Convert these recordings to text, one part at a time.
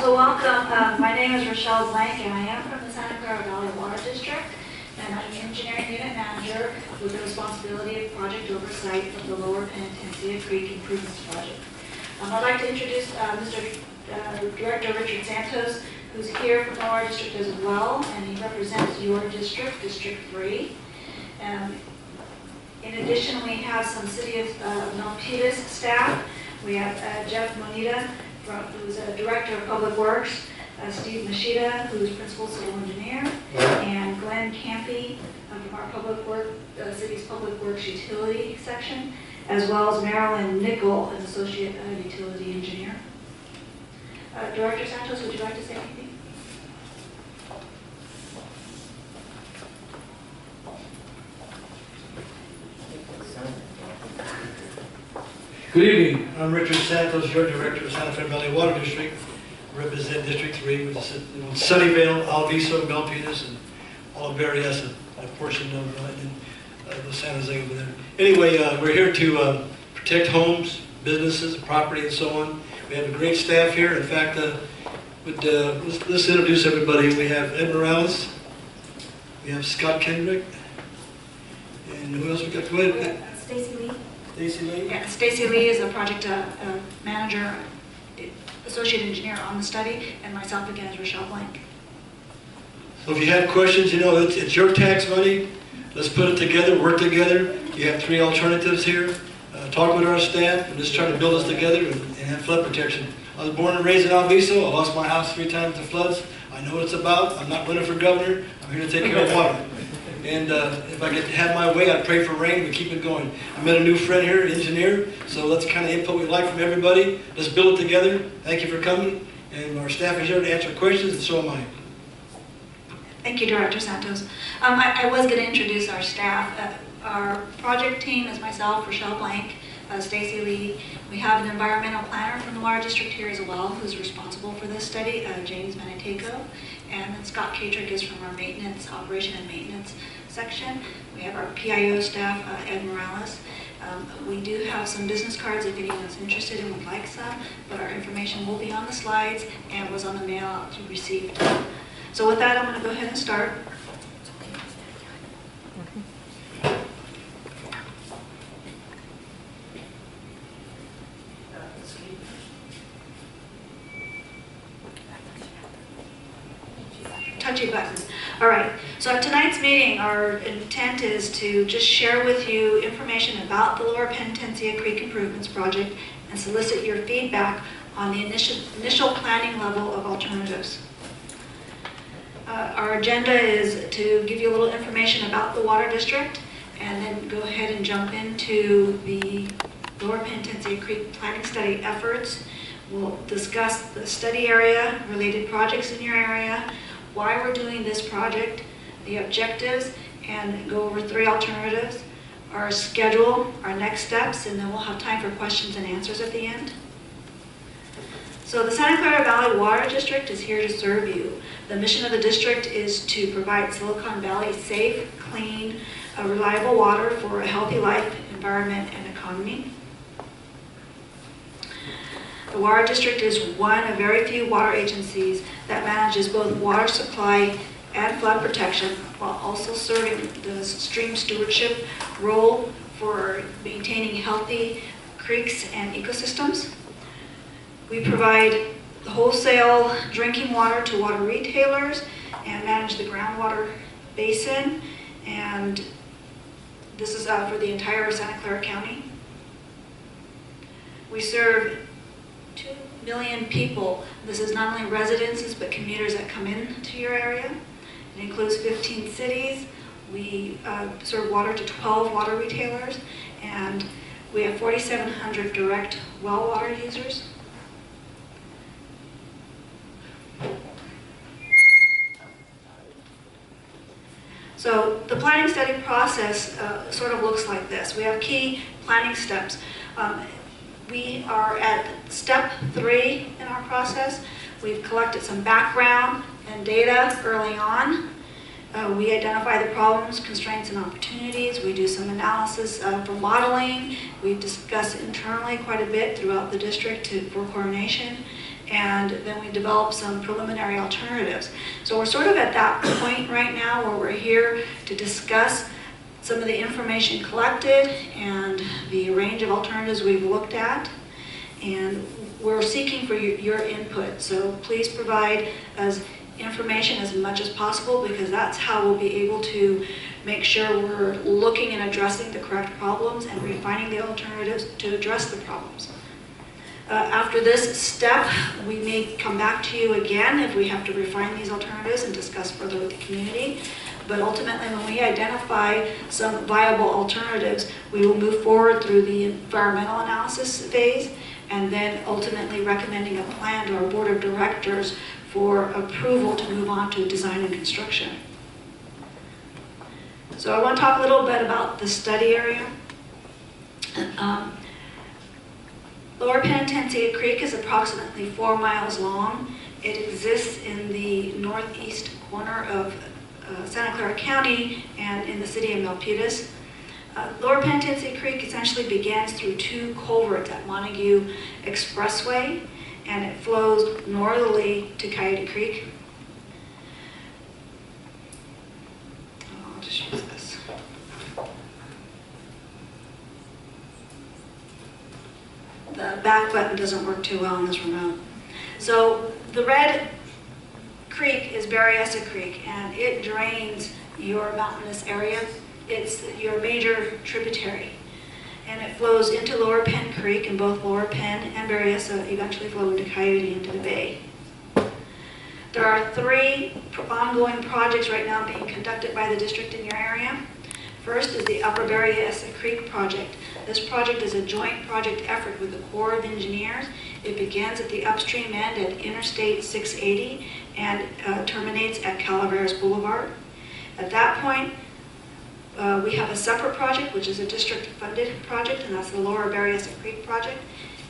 So welcome. My name is Rochelle Blank, and I am from the Santa Clara Valley Water District, and I'm the engineering unit manager with the responsibility of project oversight of the Lower Penitencia Creek Improvements Project. I'd like to introduce Mr. Director Richard Santos, who's here from the Water District as well, and he represents your district, District 3. In addition, we have some City of Milpitas staff. We have Jeff Monita, who's a Director of Public Works, Steve Machida, who's Principal Civil Engineer, and Glenn Campy from our City's Public Works Utility section, as well as Marilyn Nickel, an Associate Utility Engineer. Director Santos, would you like to say anything? Good evening. I'm Richard Santos, your Director of Santa Fe Valley Water District. I represent District 3, which is Sunnyvale, Alviso, Milpitas, and all of Berryessa, a portion of San Jose over there. Anyway, we're here to protect homes, businesses, property, and so on. We have a great staff here. In fact, let's introduce everybody. We have Ed Morales, we have Scott Kendrick, and who else we got? Go ahead. Stacy Lee. Stacy Lee? Yeah, Stacy Lee is a project manager, associate engineer on the study, and myself again is Rochelle Blank. So if you have questions, you know, it's your tax money. Let's put it together, work together. You have 3 alternatives here. Talk with our staff, and just try to build us together and have flood protection. I was born and raised in Alviso. I lost my house 3 times to floods. I know what it's about. I'm not running for governor. I'm here to take care of water. And if I get to have my way, I'd pray for rain and keep it going. I met a new friend here, engineer, so that's the kind of input we like from everybody. Let's build it together. Thank you for coming. And our staff is here to answer questions, and so am I. Thank you, Director Santos. I was going to introduce our staff. Our project team is myself, Rochelle Blank, Stacy Lee. We have an environmental planner from the Water District here as well, who's responsible for this study, James Maniteco. And then Scott Catrick is from our maintenance, operation and maintenance section. We have our PIO staff, Ed Morales. We do have some business cards if anyone's interested and would like some, but our information will be on the slides and was on the mail out you received. So with that, I'm going to go ahead and start. Touchy buttons. All right, so at tonight's meeting, our intent is to just share with you information about the Lower Penitencia Creek Improvements Project and solicit your feedback on the initial planning level of alternatives. Our agenda is to give you a little information about the Water District and then go ahead and jump into the Lower Penitencia Creek planning study efforts. We'll discuss the study area, related projects in your area, why we're doing this project, the objectives, and go over 3 alternatives, our schedule, our next steps, and then we'll have time for questions and answers at the end. So the Santa Clara Valley Water District is here to serve you. The mission of the district is to provide Silicon Valley safe, clean, reliable water for a healthy life, environment, and economy. The Water District is one of very few water agencies that manages both water supply and flood protection while also serving the stream stewardship role for maintaining healthy creeks and ecosystems. We provide wholesale drinking water to water retailers and manage the groundwater basin, and this is for the entire Santa Clara County. We serve 2 million people. This is not only residences but commuters that come into your area. It includes 15 cities. We serve water to 12 water retailers, and we have 4,700 direct well water users. So the planning study process sort of looks like this. We have key planning steps. We are at step 3 in our process. We've collected some background and data early on. We identify the problems, constraints, and opportunities. We do some analysis for modeling. We discuss internally quite a bit throughout the district for coordination. and then we developed some preliminary alternatives. So we're sort of at that point right now where we're here to discuss some of the information collected and the range of alternatives we've looked at, and we're seeking for your input. So please provide us information as much as possible, because that's how we'll be able to make sure we're looking and addressing the correct problems and refining the alternatives to address the problems. After this step, we may come back to you again if we have to refine these alternatives and discuss further with the community. But ultimately, when we identify some viable alternatives, we will move forward through the environmental analysis phase, and then ultimately recommending a plan to our board of directors for approval to move on to design and construction. So I want to talk a little bit about the study area. Lower Penitencia Creek is approximately 4 miles long. It exists in the northeast corner of Santa Clara County and in the city of Milpitas. Lower Penitencia Creek essentially begins through 2 culverts at Montague Expressway, and it flows northerly to Coyote Creek. I'll just use this. The back button doesn't work too well on this remote. So the red creek is Berryessa Creek, and it drains your mountainous area. It's your major tributary, and it flows into Lower Penn Creek, and both Lower Penn and Berryessa eventually flow into Coyote into the bay. There are 3 ongoing projects right now being conducted by the district in your area. First is the Upper Berryessa Creek project. This project is a joint project effort with the Corps of Engineers. It begins at the upstream end at Interstate 680 and terminates at Calaveras Boulevard. At that point, we have a separate project, which is a district-funded project, and that's the Lower Berryessa Creek project.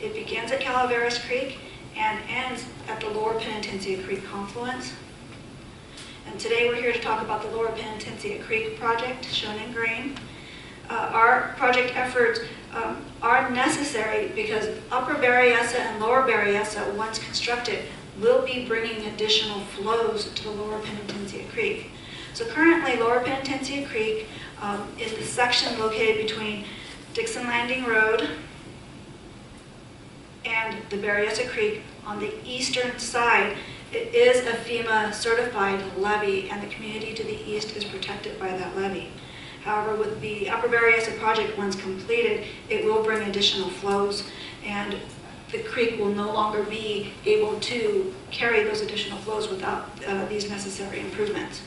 It begins at Calaveras Creek and ends at the Lower Penitencia Creek confluence. And today we're here to talk about the Lower Penitencia Creek project, shown in green. Our project efforts are necessary because Upper Berryessa and Lower Berryessa, once constructed, will be bringing additional flows to the Lower Penitencia Creek. So currently, Lower Penitencia Creek is the section located between Dixon Landing Road and the Berryessa Creek. On the eastern side, it is a FEMA certified levee, and the community to the east is protected by that levee. However, with the Upper Berryessa project, once completed, it will bring additional flows, and the creek will no longer be able to carry those additional flows without these necessary improvements.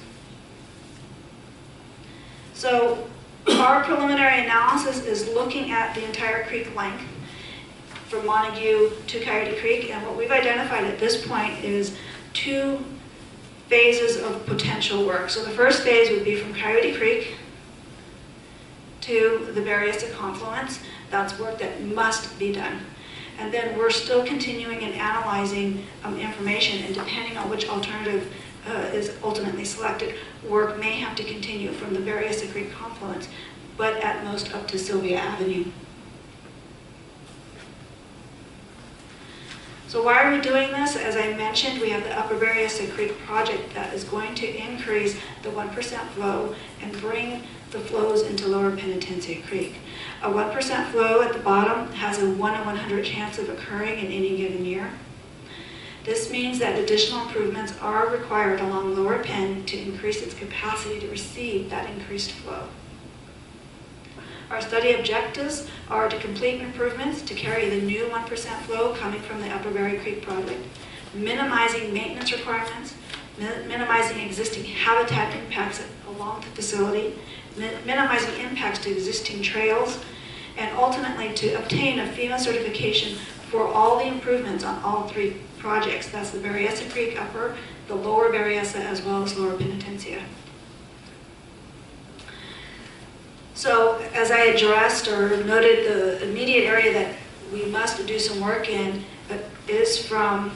So our preliminary analysis is looking at the entire creek length from Montague to Coyote Creek, and what we've identified at this point is 2 phases of potential work. So the first phase would be from Coyote Creek to the Berryessa confluence. That's work that must be done. And then we're still continuing and analyzing information, and depending on which alternative is ultimately selected, work may have to continue from the Berryessa Creek confluence, but at most up to Sylvia Avenue. So why are we doing this? As I mentioned, we have the Upper Berryessa Creek project that is going to increase the 1% flow and bring the flows into Lower Penitencia Creek. A 1% flow at the bottom has a 1 in 100 chance of occurring in any given year. This means that additional improvements are required along Lower Penn to increase its capacity to receive that increased flow. Our study objectives are to complete improvements to carry the new 1% flow coming from the Upper Berry Creek project, minimizing maintenance requirements, minimizing existing habitat impacts along the facility, minimizing impacts to existing trails, and ultimately to obtain a FEMA certification for all the improvements on all 3 projects. That's the Berryessa Creek Upper, the Lower Berryessa, as well as Lower Penitencia. So as I addressed or noted, the immediate area that we must do some work in is from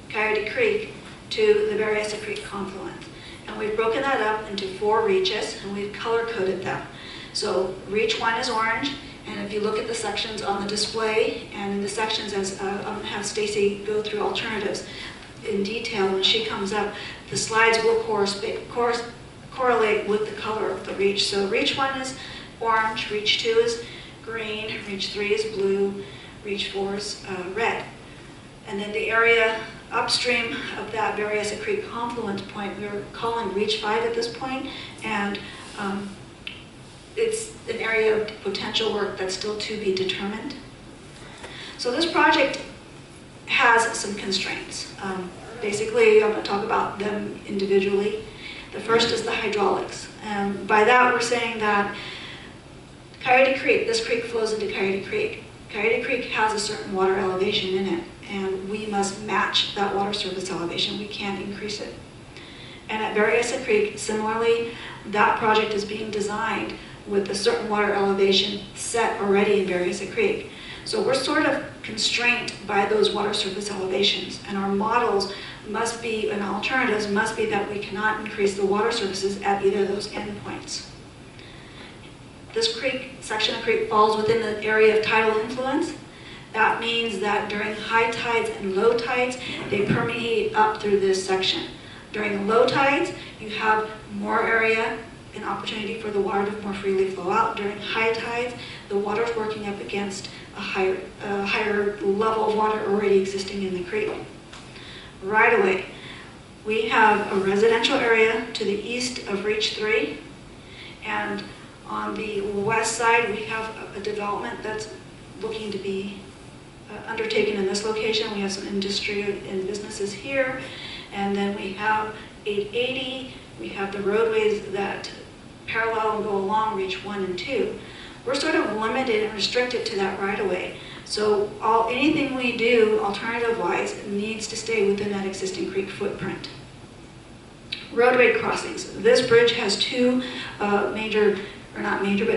Coyote Creek to the Berryessa Creek confluence. And we've broken that up into 4 reaches, and we've color-coded them. So reach 1 is orange, And if you look at the sections on the display and in the sections as I'm going to have Stacy go through alternatives in detail when she comes up, the slides will correlate with the color of the reach. So reach 1 is orange, reach 2 is green, reach 3 is blue, reach 4 is red. And then the area upstream of that Berryessa Creek confluence point, we're calling reach 5 at this point, and it's an area of potential work that's still to be determined. So this project has some constraints. Basically, I'm going to talk about them individually. The first is the hydraulics. By that, we're saying that Coyote Creek, this creek flows into Coyote Creek. Coyote Creek has a certain water elevation in it, and we must match that water surface elevation. We can't increase it. And at Berryessa Creek, similarly, that project is being designed with a certain water elevation set already in Berryessa Creek. So we're sort of constrained by those water surface elevations, and our models must be, and alternatives must be that we cannot increase the water surfaces at either of those endpoints. This creek, section of creek, falls within the area of tidal influence. That means that during high tides and low tides, they permeate up through this section. During low tides, you have more area and opportunity for the water to more freely flow out. During high tides, the water's working up against a higher level of water already existing in the creek. Right away, we have a residential area to the east of Reach 3, and on the west side, we have a development that's looking to be undertaken in this location. We have some industry and businesses here, and then we have 880. We have the roadways that parallel and go along Reach 1 and 2. We're sort of limited and restricted to that right-of-way. So anything we do, alternative-wise, needs to stay within that existing creek footprint. Roadway crossings. This bridge has two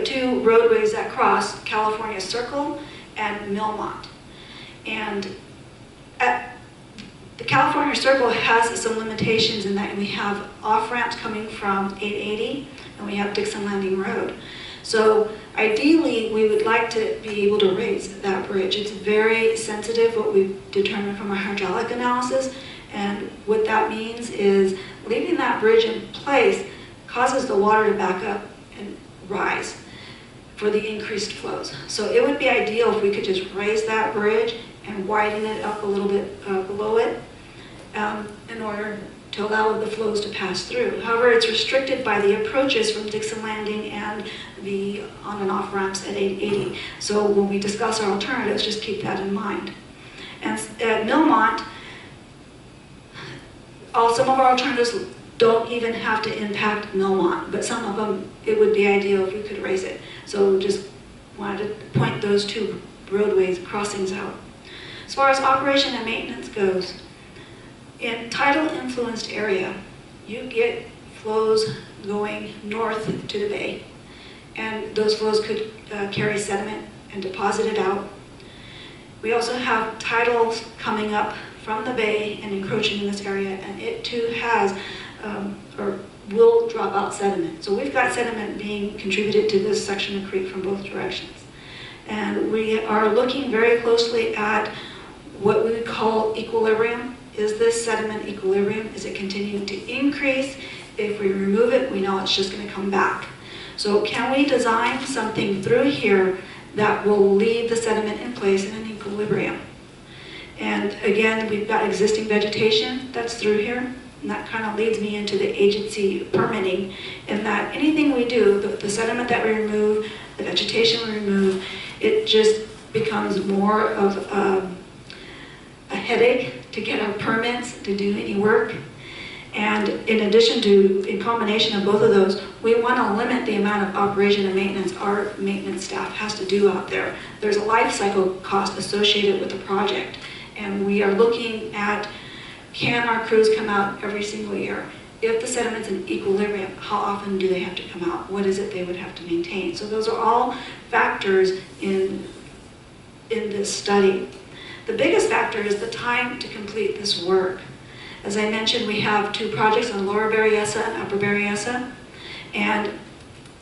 two roadways that cross California Circle and Millmont. And the California Circle has some limitations in that we have off-ramps coming from 880 and we have Dixon Landing Road. So ideally, we would like to be able to raise that bridge. It's very sensitive, what we've determined from our hydraulic analysis. And what that means is leaving that bridge in place causes the water to back up and rise for the increased flows. So it would be ideal if we could just raise that bridge and widen it up a little bit below it in order to allow the flows to pass through. However, it's restricted by the approaches from Dixon Landing and the on and off ramps at 880. So when we discuss our alternatives, just keep that in mind. And at Millmont, some of our alternatives don't even have to impact Millmont, but some of them, it would be ideal if we could raise it. So just wanted to point those two roadways crossings out. As far as operation and maintenance goes, in tidal influenced area, you get flows going north to the bay, and those flows could carry sediment and deposit it out. We also have tidals coming up from the bay and encroaching in this area, and it too has or will drop out sediment. So we've got sediment being contributed to this section of creek from both directions. And we are looking very closely at what we would call equilibrium. Is this sediment equilibrium? Is it continuing to increase? If we remove it, we know it's just going to come back. So can we design something through here that will leave the sediment in place in an equilibrium? And again, we've got existing vegetation that's through here, and that kind of leads me into the agency permitting, in that anything we do, the sediment that we remove, the vegetation we remove, it just becomes more of a headache to get our permits to do any work. And in addition to, in combination of both of those, we want to limit the amount of operation and maintenance our maintenance staff has to do out there. There's a life cycle cost associated with the project, and we are looking at, can our crews come out every single year? If the sediment's in equilibrium, how often do they have to come out? What is it they would have to maintain? So those are all factors in this study. The biggest factor is the time to complete this work. As I mentioned, we have two projects on Lower Berryessa and Upper Berryessa, and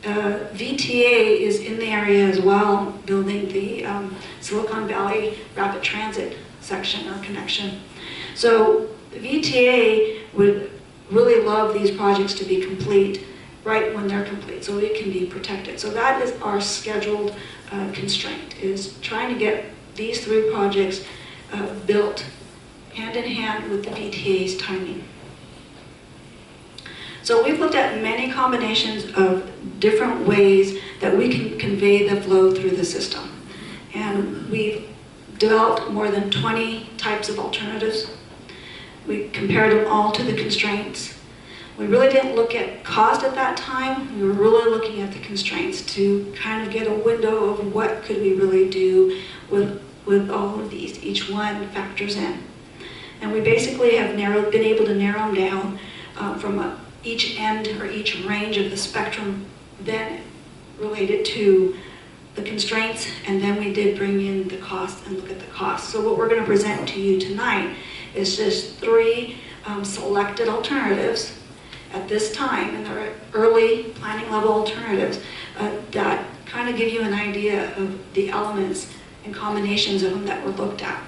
VTA is in the area as well, building the Silicon Valley Rapid Transit section or connection. So VTA would really love these projects to be complete right when they're complete, so it can be protected. So that is our scheduled constraint, is trying to get these 3 projects built hand in hand with the VTA's timing. So we've looked at many combinations of different ways that we can convey the flow through the system. And we've developed more than 20 types of alternatives. We compared them all to the constraints. We really didn't look at cost at that time. We were really looking at the constraints to kind of get a window of what could we really do with all of these. Each one factors in. And we basically have been able to narrow them down from each end or each range of the spectrum, then related to the constraints, and then we did bring in the cost and look at the cost. So what we're going to present to you tonight is just 3 selected alternatives at this time, and they're early planning level alternatives that kind of give you an idea of the elements and combinations of them that were looked at.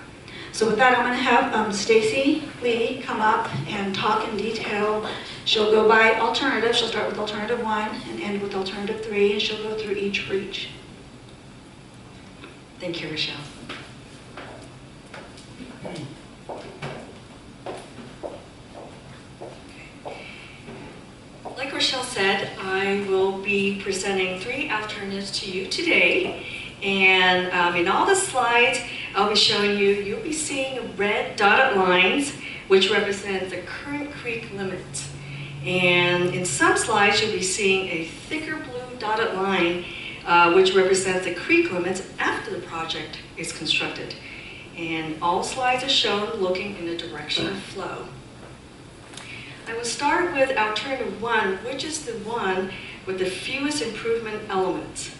So with that, I'm going to have Stacy Lee come up and talk in detail. She'll go by alternative. She'll start with alternative 1 and end with alternative 3, and she'll go through each reach. Thank you, Rochelle. Like Rochelle said, I will be presenting 3 alternatives to you today. And in all the slides I'll be showing you, you'll be seeing red dotted lines, which represent the current creek limits. And in some slides, you'll be seeing a thicker blue dotted line, which represents the creek limits after the project is constructed. And all slides are shown looking in the direction of flow. I will start with alternative 1, which is the one with the fewest improvement elements.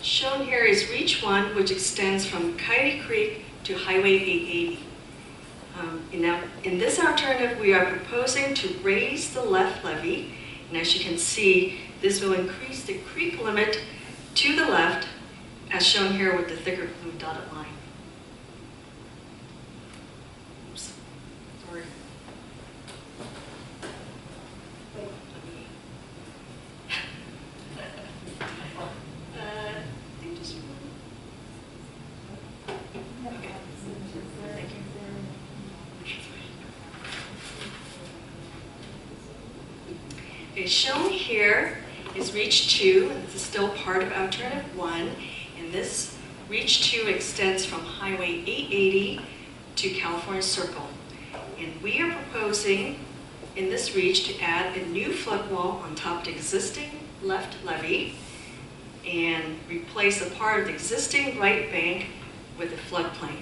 Shown here is Reach 1, which extends from Coyote Creek to Highway 880. In this alternative, we are proposing to raise the left levee, and as you can see, this will increase the creek limit to the left, as shown here with the thicker blue dotted line. Oops, sorry. Okay, shown here is Reach 2, and this is still part of alternative 1, and this Reach 2 extends from Highway 880 to California Circle. And we are proposing in this reach to add a new flood wall on top of the existing left levee and replace a part of the existing right bank with a floodplain.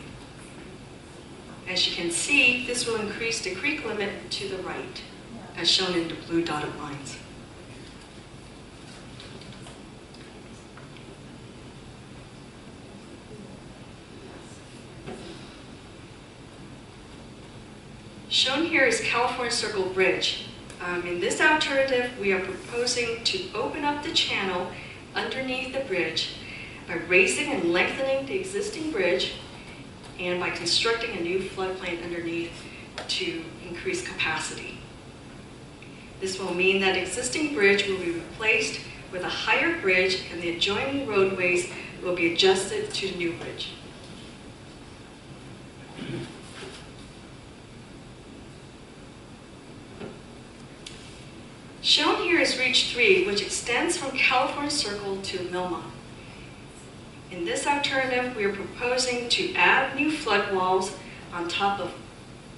As you can see, this will increase the creek limit to the right, as shown in the blue dotted lines. Shown here is California Circle Bridge. In this alternative, we are proposing to open up the channel underneath the bridge by raising and lengthening the existing bridge and by constructing a new floodplain underneath to increase capacity. This will mean that existing bridge will be replaced with a higher bridge, and the adjoining roadways will be adjusted to the new bridge. Shown here is Reach 3, which extends from California Circle to Milmont. In this alternative, we are proposing to add new flood walls on top of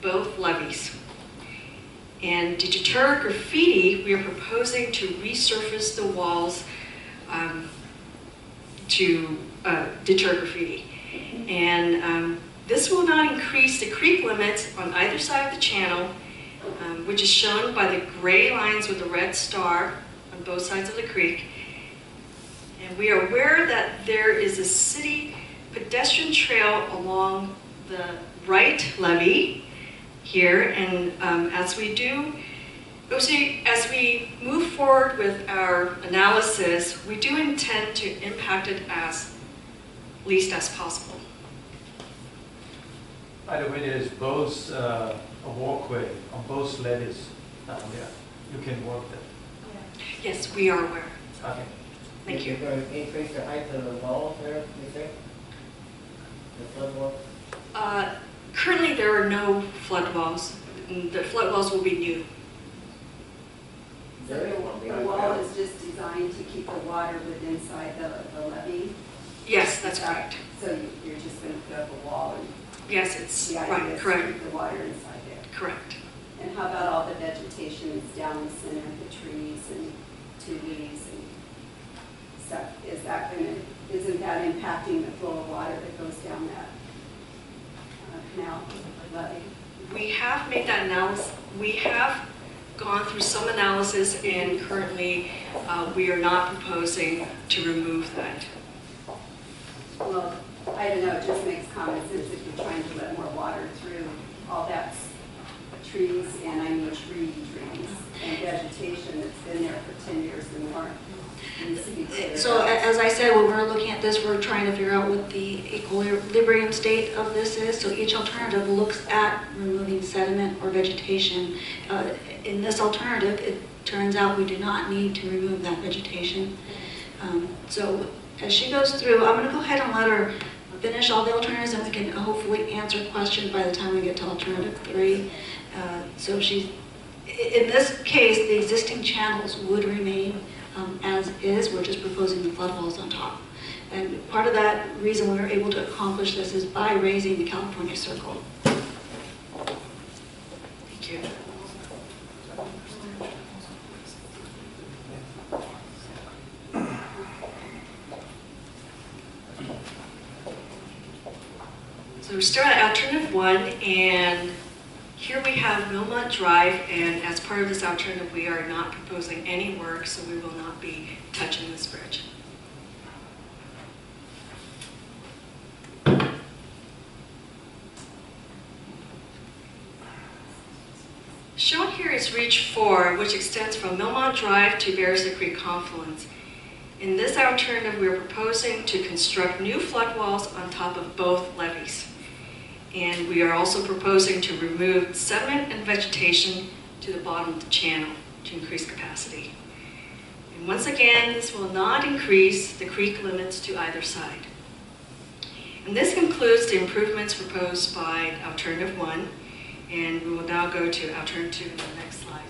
both levees. And to deter graffiti, we are proposing to resurface the walls to deter graffiti. And this will not increase the creek limits on either side of the channel, which is shown by the gray lines with the red star on both sides of the creek. And we are aware that there is a city pedestrian trail along the right levee here, and as we do See, as we move forward with our analysis, we do intend to impact it as least as possible. By the way, there's both a walkway on both levees down there. You can walk that. Yes, we are aware. Okay. Thank you. You're going to increase the height of the wall there, you think? The flood wall? Currently, there are no flood walls. The flood walls will be new. So the wall is just designed to keep the water within inside the levee? Yes, that's correct. So you're just going to put up a wall and Yes, it's the idea right, is to correct, keep the water inside there? correct. And how about all the vegetation that's down the center, the trees and tulies and stuff? Isn't that impacting the flow of water that goes down that canal levee? We have made that analysis. We have gone through some analysis, and currently we are not proposing to remove that. Well, I don't know, it just makes common sense if you're trying to let more water through all that trees, and I mean trees and vegetation that's been there for 10 years and more. Needs to be cleared So out. as I said, when we're looking at this, we're trying to figure out what the equilibrium state of this is. So each alternative looks at removing sediment or vegetation. In this alternative, it turns out we do not need to remove that vegetation. So as she goes through, I'm going to go ahead and let her finish all the alternatives, and we can hopefully answer questions by the time we get to alternative 3. So in this case, the existing channels would remain as is. We're just proposing the flood walls on top. And part of that reason we were able to accomplish this is by raising the California Circle. Thank you. So we're still at alternative 1, and here we have Millmont Drive, and as part of this alternative, we are not proposing any work, so we will not be touching this bridge. Shown here is Reach 4, which extends from Millmont Drive to Bearsy Creek Confluence. In this alternative, we are proposing to construct new flood walls on top of both levees. And we are also proposing to remove sediment and vegetation to the bottom of the channel to increase capacity. And once again, this will not increase the creek limits to either side. And this concludes the improvements proposed by alternative 1. And we will now go to alternative 2 in the next slide.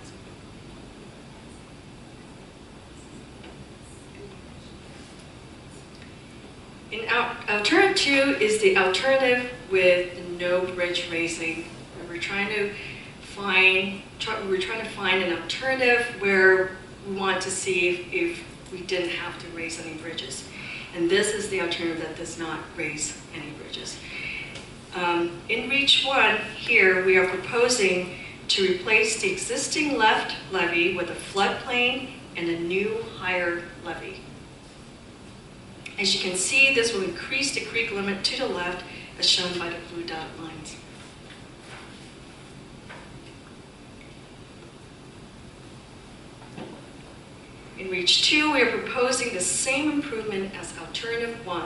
In alternative 2 is the alternative with no bridge raising. We're trying to find an alternative where we want to see if we didn't have to raise any bridges. And this is the alternative that does not raise any bridges. In Reach 1 here, we are proposing to replace the existing left levee with a floodplain and a new higher levee. As you can see, this will increase the creek limit to the left, as shown by the blue dot lines. In Reach 2, we are proposing the same improvement as alternative 1.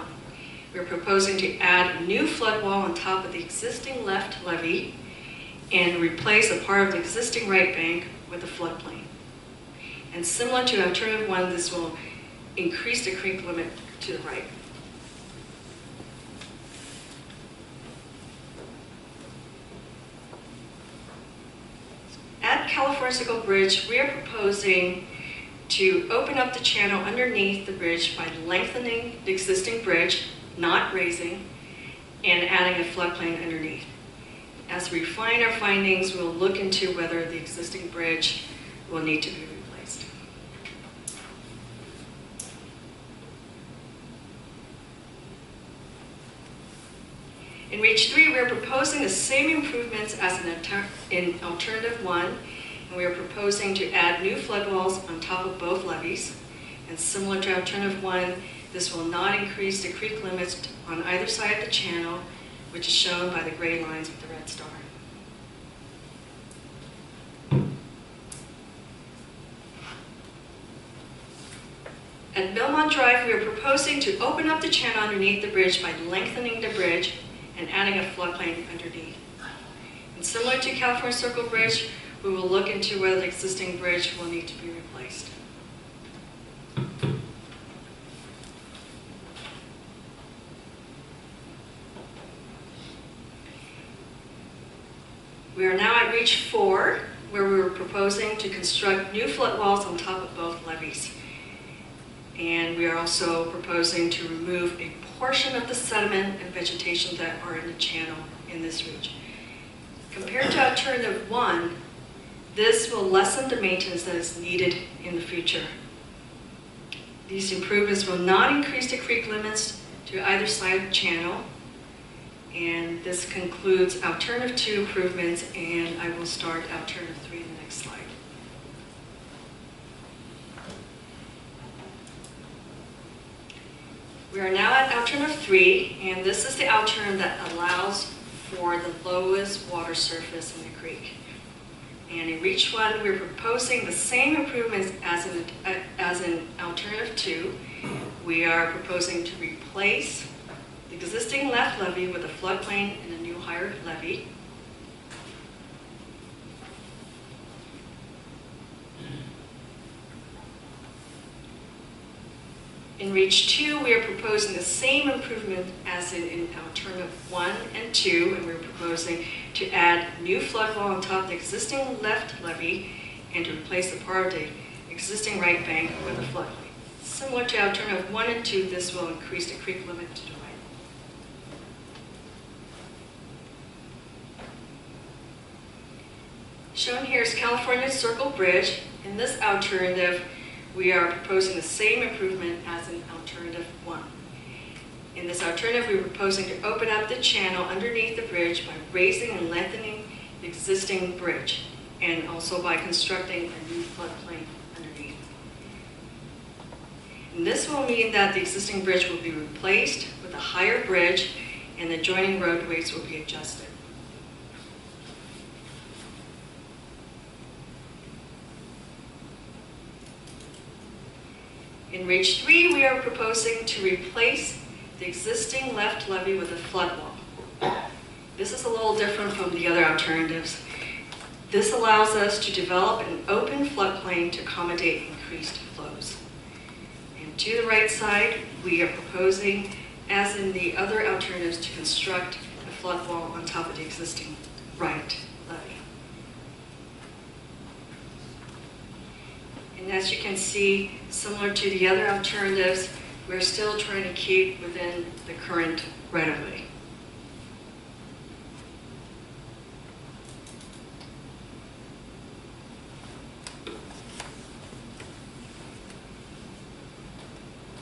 We are proposing to add a new flood wall on top of the existing left levee and replace a part of the existing right bank with a floodplain. And similar to alternative 1, this will increase the creek limit to the right. At California Circle Bridge, we are proposing to open up the channel underneath the bridge by lengthening the existing bridge, not raising, and adding a floodplain underneath. As we refine our findings, we'll look into whether the existing bridge will need to be replaced. In Reach 3, we are proposing the same improvements as in alternative 1, and we are proposing to add new flood walls on top of both levees. And similar to alternative 1, this will not increase the creek limits on either side of the channel, which is shown by the gray lines with the red star. At Belmont Drive, we are proposing to open up the channel underneath the bridge by lengthening the bridge and adding a floodplain underneath. And similar to California Circle Bridge, we will look into whether the existing bridge will need to be replaced. We are now at Reach 4, where we were proposing to construct new flood walls on top of both levees. And we are also proposing to remove a portion of the sediment and vegetation that are in the channel in this reach. Compared to alternative 1, this will lessen the maintenance that is needed in the future. These improvements will not increase the creek limits to either side of the channel. And this concludes alternative 2 improvements, and I will start alternative 3 in the next slide. We are now at alternative 3, and this is the alternative that allows for the lowest water surface in the creek. And in Reach 1, we're proposing the same improvements as in alternative 2. We are proposing to replace the existing left levee with a floodplain and a new higher levee. In Reach 2, we are proposing the same improvement as in alternative 1 and 2, and we're proposing to add new flood wall on top of the existing left levee and to replace a part of the existing right bank with a floodplain. Similar to alternative 1 and 2, this will increase the creek limit to the right. Shown here is California Circle Bridge. In this alternative, we are proposing the same improvement as in alternative 1. In this alternative, we're proposing to open up the channel underneath the bridge by raising and lengthening the existing bridge, and also by constructing a new floodplain underneath. And this will mean that the existing bridge will be replaced with a higher bridge, and the adjoining roadways will be adjusted. In Reach 3, we are proposing to replace the existing left levee with a flood wall. This is a little different from the other alternatives. This allows us to develop an open floodplain to accommodate increased flows. And to the right side, we are proposing, as in the other alternatives, to construct a flood wall on top of the existing right levee. And as you can see, similar to the other alternatives, we're still trying to keep within the current right-of-way.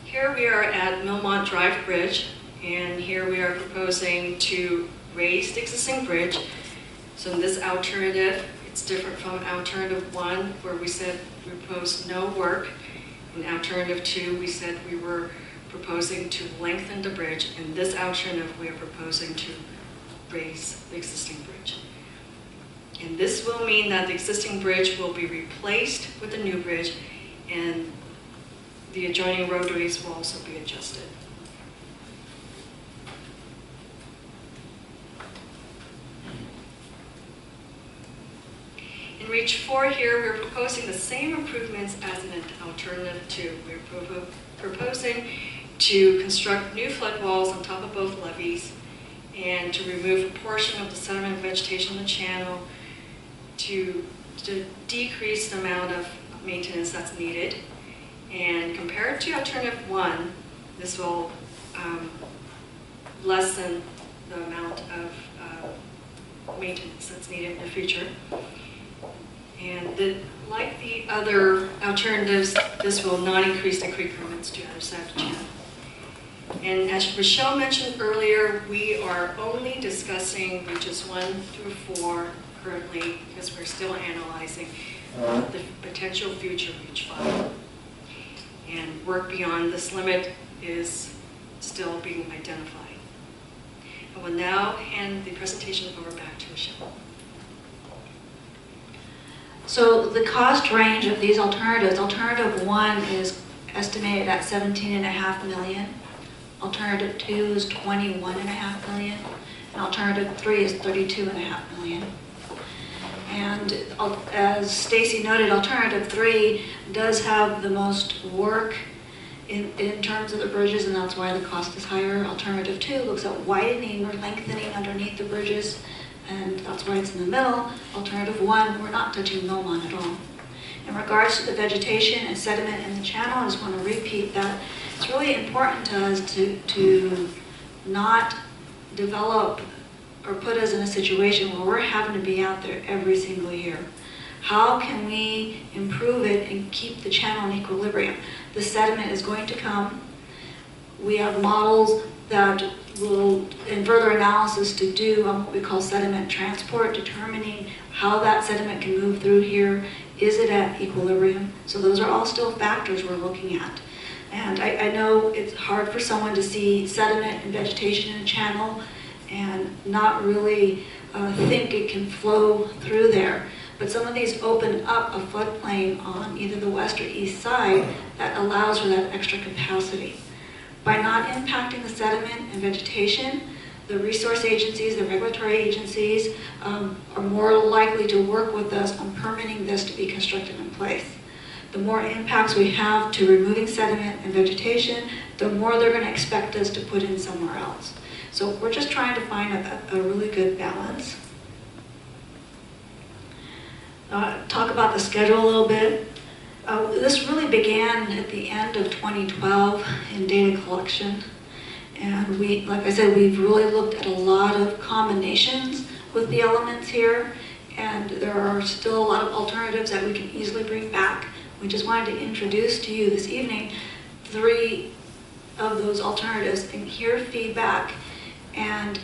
Here we are at Millmont Drive Bridge, and here we are proposing to raise the existing bridge. So in this alternative, it's different from alternative 1, where we said we proposed no work. In alternative 2, we said we were proposing to lengthen the bridge. In this alternative, we are proposing to raise the existing bridge. And this will mean that the existing bridge will be replaced with a new bridge, and the adjoining roadways will also be adjusted. In Reach 4 here, we're proposing the same improvements as in alternative 2. We're proposing to construct new flood walls on top of both levees and to remove a portion of the sediment and vegetation in the channel to decrease the amount of maintenance that's needed. And compared to alternative 1, this will lessen the amount of maintenance that's needed in the future. And like the other alternatives, this will not increase the creek limits to the other side of the channel. And as Michelle mentioned earlier, we are only discussing reaches 1 through 4 currently because we're still analyzing the potential future reach 5. And work beyond this limit is still being identified. I will now hand the presentation over back to Michelle. So the cost range of these alternatives, alternative 1 is estimated at 17.5 million. Alternative 2 is 21.5 million. And alternative 3 is 32.5 million. And as Stacy noted, alternative 3 does have the most work in terms of the bridges, and that's why the cost is higher. Alternative 2 looks at widening or lengthening underneath the bridges, and that's why it's in the middle. Alternative 1, we're not touching Milmont at all. In regards to the vegetation and sediment in the channel, I just want to repeat that it's really important to us to not develop or put us in a situation where we're having to be out there every single year. How can we improve it and keep the channel in equilibrium? The sediment is going to come. We have models that will, in further analysis, to do on what we call sediment transport, determining how that sediment can move through here. Is it at equilibrium? So those are all still factors we're looking at. And I know it's hard for someone to see sediment and vegetation in a channel and not really think it can flow through there. But some of these open up a floodplain on either the west or east side that allows for that extra capacity. By not impacting the sediment and vegetation, the resource agencies, the regulatory agencies are more likely to work with us on permitting this to be constructed in place. The more impacts we have to removing sediment and vegetation, the more they're going to expect us to put in somewhere else. So we're just trying to find a really good balance. Talk about the schedule a little bit. This really began at the end of 2012 in data collection. And like I said, we've really looked at a lot of combinations with the elements here. And there are still a lot of alternatives that we can easily bring back. We just wanted to introduce to you this evening 3 of those alternatives and hear feedback and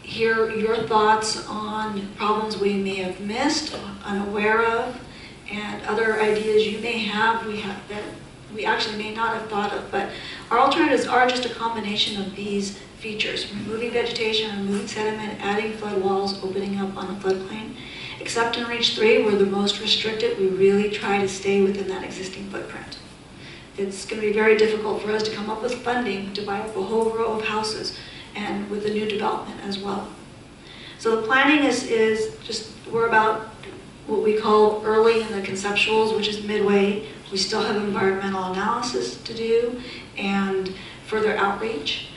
hear your thoughts on problems we may have missed, unaware of, and other ideas you may have, that we actually may not have thought of. But our alternatives are just a combination of these features: removing vegetation, removing sediment, adding flood walls, opening up on a floodplain. Except in Reach 3, we're the most restricted. We really try to stay within that existing footprint. It's going to be very difficult for us to come up with funding to buy up a whole row of houses, and with the new development as well. So the planning is just, we're about what we call early in the conceptuals, which is midway. We still have environmental analysis to do and further outreach.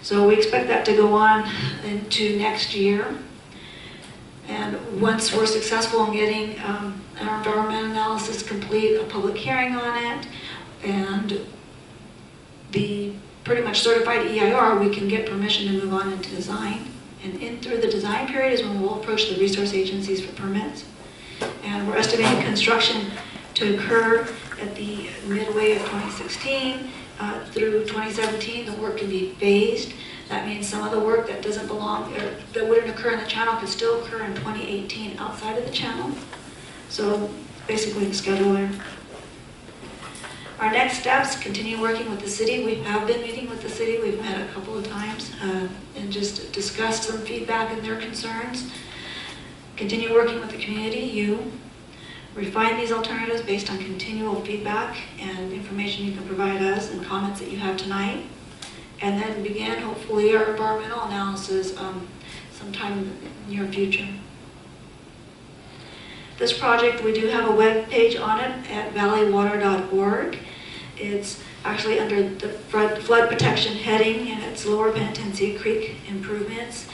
So we expect that to go on into next year. And once we're successful in getting our environmental analysis complete, a public hearing on it, and the pretty much certified EIR, we can get permission to move on into design. And through the design period is when we'll approach the resource agencies for permits. And we're estimating construction to occur at the midway of 2016 through 2017. The work can be phased. That means some of the work that doesn't belong, or that wouldn't occur in the channel, could still occur in 2018 outside of the channel. So basically the schedule there. Our next steps, continue working with the city. We have been meeting with the city. We've met a couple of times and just discussed some feedback and their concerns. Continue working with the community, you. Refine these alternatives based on continual feedback and information you can provide us and comments that you have tonight. And then begin, hopefully, our environmental analysis sometime in the near future. This project, we do have a web page on it at valleywater.org. It's actually under the flood protection heading, and it's Lower Penitencia Creek improvements.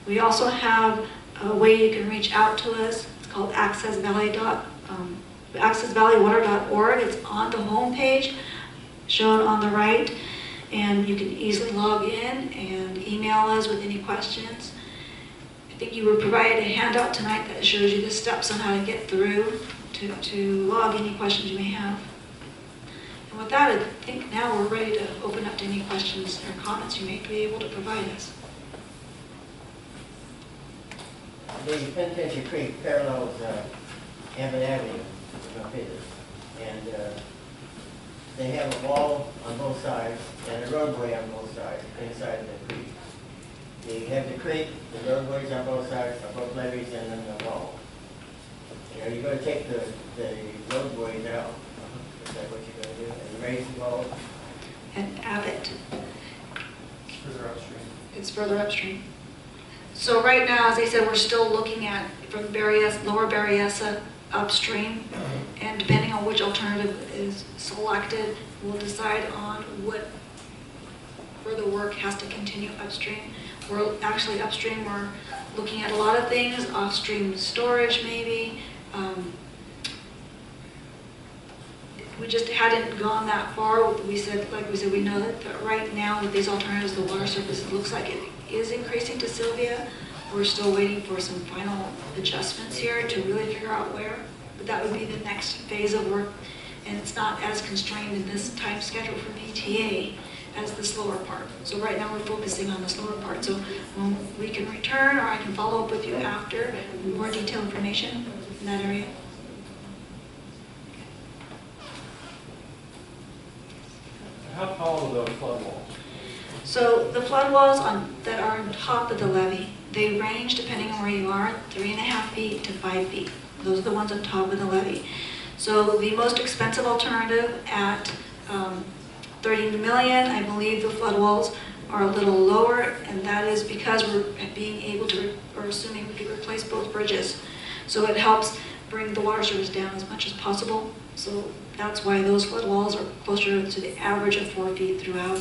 We also have a way you can reach out to us. It's called accessvalleywater.org. It's on the home page, shown on the right, and you can easily log in and email us with any questions. I think you were provided a handout tonight that shows you the steps on how to get through to log any questions you may have. And with that, I think now we're ready to open up to any questions or comments you may be able to provide us. The Penitencia Creek parallels Abbott Avenue, and they have a wall on both sides and a roadway on both sides inside the creek. They have the creek, the roadways on both sides, both levees, and then the wall. Are you gonna take the roadways out? Is that what you're gonna do? And raise the wall? And Abbott, Further upstream. it's further upstream. So right now, as I said, we're still looking at from Lower Berryessa upstream, and depending on which alternative is selected, we'll decide on what further work has to continue upstream. We're actually upstream, we're looking at a lot of things, off-stream storage maybe. We just hadn't gone that far. We said, we know that right now with these alternatives, the water surface, it looks like it is increasing to Sylvia. We're still waiting for some final adjustments here to really figure out where. But that would be the next phase of work. And it's not as constrained in this time schedule for PTA as the slower part. So right now we're focusing on the slower part. So we can return, or I can follow up with you after with more detailed information in that area. How tall are the flood walls? So the flood walls that are on top of the levee, they range depending on where you are, 3.5 feet to 5 feet. Those are the ones on top of the levee. So the most expensive alternative at 30 million, I believe the flood walls are a little lower, and that is because we're being able to, or assuming we could replace both bridges. So it helps bring the water surface down as much as possible. So that's why those flood walls are closer to the average of 4 feet throughout.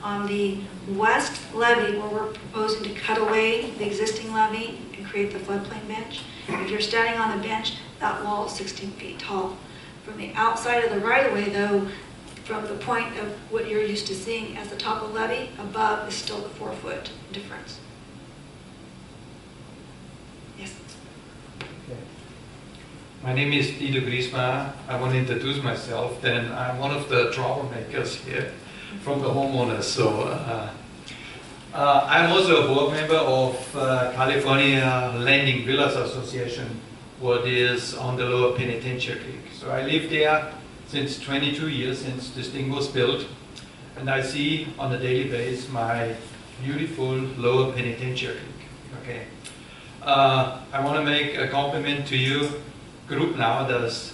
On the west levee, where we're proposing to cut away the existing levee and create the floodplain bench, if you're standing on the bench, that wall is 16 feet tall. From the outside of the right-of-way, though, from the point of what you're used to seeing as the top of the levee, above is still the 4-foot difference. Yes? Okay. My name is Dido Griesma. I want to introduce myself. Then I'm one of the troublemakers here from the homeowners. So I'm also a board member of California Landing Villas Association, what is on the lower Penitencia Creek. So I live there since 22 years, since this thing was built, and I see on a daily basis my beautiful lower Penitencia Creek. Okay. I want to make a compliment to you group now. This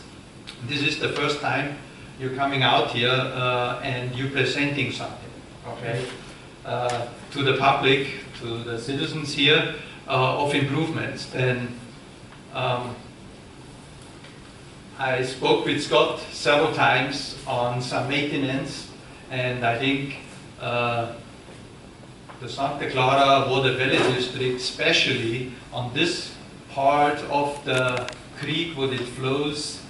is the first time you're coming out here and you're presenting something, okay, to the public, to the citizens here of improvements. And I spoke with Scott several times on some maintenance, and I think the Santa Clara Water Valley District, especially on this part of the creek where it flows,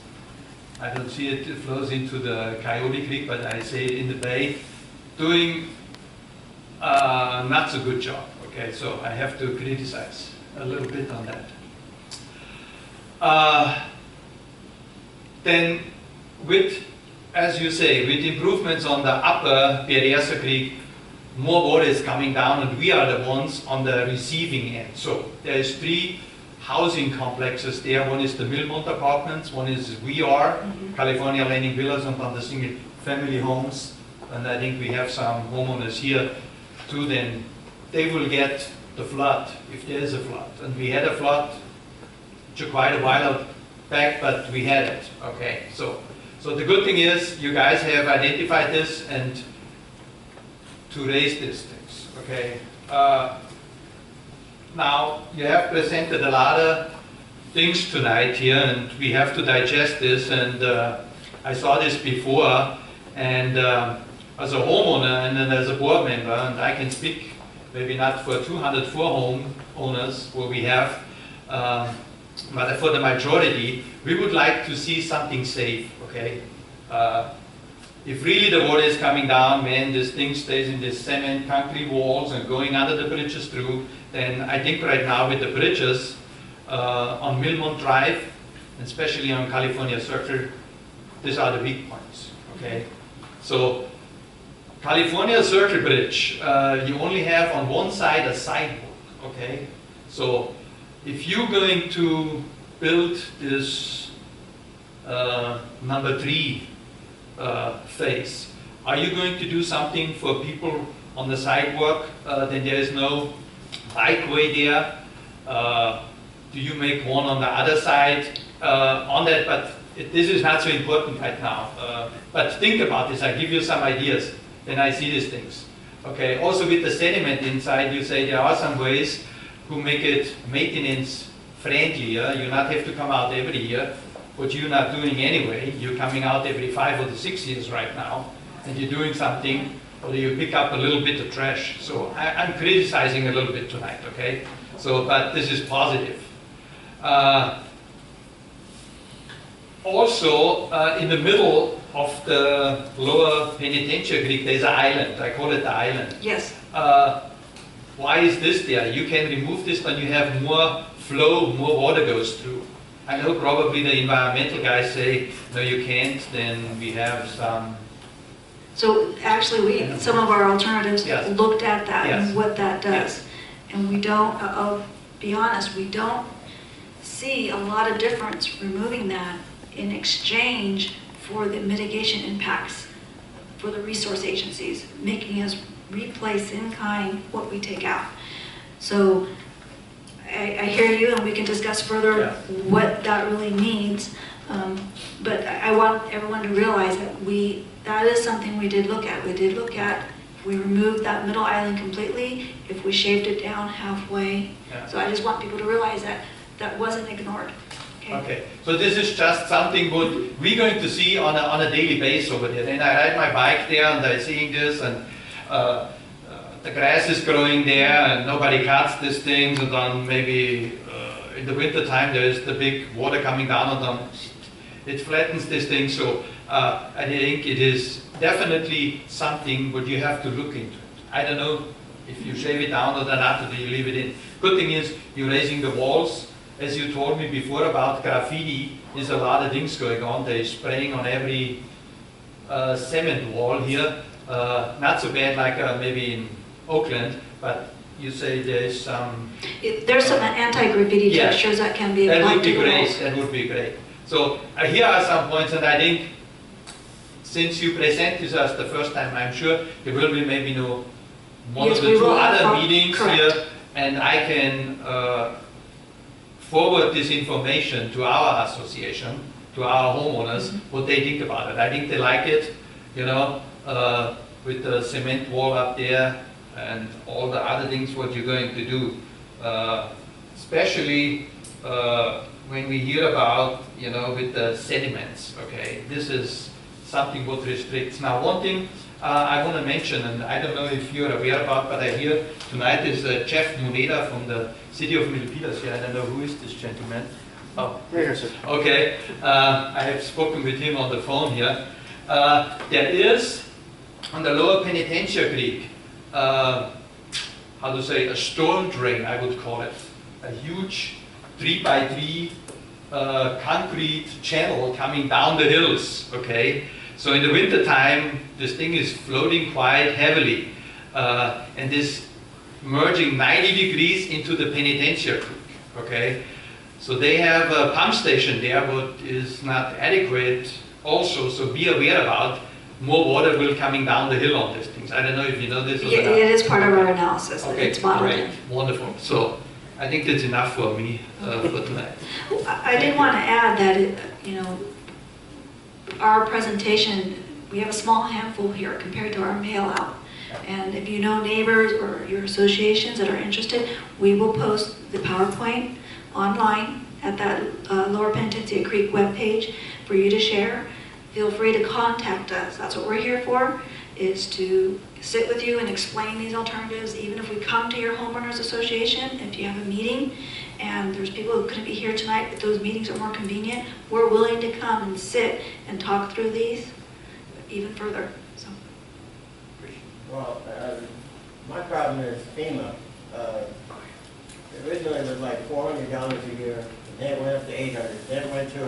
I don't see it, it flows into the Coyote Creek, but I say it in the bay, doing not so good job. Okay, so I have to criticize a little bit on that. Then with, as you say, with improvements on the upper Berryessa Creek, more water is coming down, and we are the ones on the receiving end. So there is 3 housing complexes there. One is the Millmont Apartments, one is California Landing Villas, and on the single family homes. And I think we have some homeowners here too. Then they will get the flood if there is a flood. And we had a flood quite a while back, but we had it. Okay, so the good thing is you guys have identified this and to raise these things. Okay. Now you have presented a lot of things tonight here, and we have to digest this. And I saw this before, and as a homeowner and then as a board member, and I can speak maybe not for 204 homeowners where we have. But for the majority, we would like to see something safe, okay? If really the water is coming down, man, this thing stays in this cement concrete walls and going under the bridges through, then I think right now with the bridges on Millmont Drive, especially on California Circle, these are the weak points, okay? So California Circle Bridge, you only have on one side a sidewalk, okay? So if you're going to build this number 3 phase, are you going to do something for people on the sidewalk? Then there is no bikeway there. Do you make one on the other side on that, but this is not so important right now. But think about this, I give you some ideas, then I see these things. Okay, also with the sediment inside, you say there are some ways to make it maintenance friendlier. You not have to come out every year, what you're not doing anyway. You're coming out every 5 or 6 years right now, and you're doing something, or you pick up a little bit of trash. So I'm criticizing a little bit tonight, okay? So, but this is positive. Also, in the middle of the lower Penitencia Creek, there's an island. I call it the island. Yes. Why is this there? You can remove this when you have more flow, more water goes through. I know probably the environmental guys say, no, you can't, then we have some... So actually, some of our alternatives Yes. looked at that Yes. and what that does. Yes. And we don't, I'll be honest, we don't see a lot of difference removing that in exchange for the mitigation impacts for the resource agencies, making us replace in kind what we take out. So I hear you, and we can discuss further Yeah. what that really means. But I want everyone to realize that that is something we did look at. We did look at, if we removed that middle island completely, if we shaved it down halfway. Yeah. So I just want people to realize that that wasn't ignored. Okay, so this is just something what we're going to see on a daily basis over there. And I ride my bike there and I'm seeing this, and the grass is growing there and nobody cuts these things, and then maybe in the winter time there's the big water coming down and then it flattens this thing. So I think it is definitely something what you have to look into. I don't know if you shave it down or not, or do you leave it in. Good thing is you're raising the walls. As you told me before about graffiti, there's a lot of things going on. They're spraying on every cement wall here. Not so bad like maybe in Oakland, but you say there's some... There's some anti-graffiti Yeah. textures that can be That applied would to be the great, walls. that would be great. So here are some points, and I think since you present this as the first time, I'm sure there will be maybe no one Yes, of the we two will have other meetings correct. here, and I can forward this information to our association, to our homeowners, what they think about it. I think they like it, you know, with the cement wall up there and all the other things what you're going to do. Especially when we hear about, you know, with the sediments, okay? This is something what restricts. Now, one thing I want to mention, and I don't know if you're aware about, but I hear tonight is Jeff Muneda from the city of Milpitas here. I don't know who is this gentleman. Oh, Here, sir. okay. I have spoken with him on the phone here. There is, on the lower Penitencia Creek, how to say, a storm drain, I would call it. A huge 3x3 concrete channel coming down the hills, okay? So in the winter time, this thing is floating quite heavily, and this merging 90 degrees into the Penitencia Creek, okay? So they have a pump station there, but is not adequate also, so be aware about more water will coming down the hill on these things. I don't know if you know this or Yeah, not. it is part of our analysis. Okay, It's modeled in. great, wonderful. So I think that's enough for me for tonight. I did want to add that, you know, our presentation, we have a small handful here compared to our mail out. And if you know neighbors or your associations that are interested, we will post the PowerPoint online at that Lower Penitencia Creek webpage for you to share. Feel free to contact us. That's what we're here for, is to sit with you and explain these alternatives. Even if we come to your homeowners association, if you have a meeting and there's people who couldn't be here tonight, but those meetings are more convenient, we're willing to come and sit and talk through these even further. So. Well, my problem is FEMA. Originally it was like $400 a year, then it went up to $800, then it went to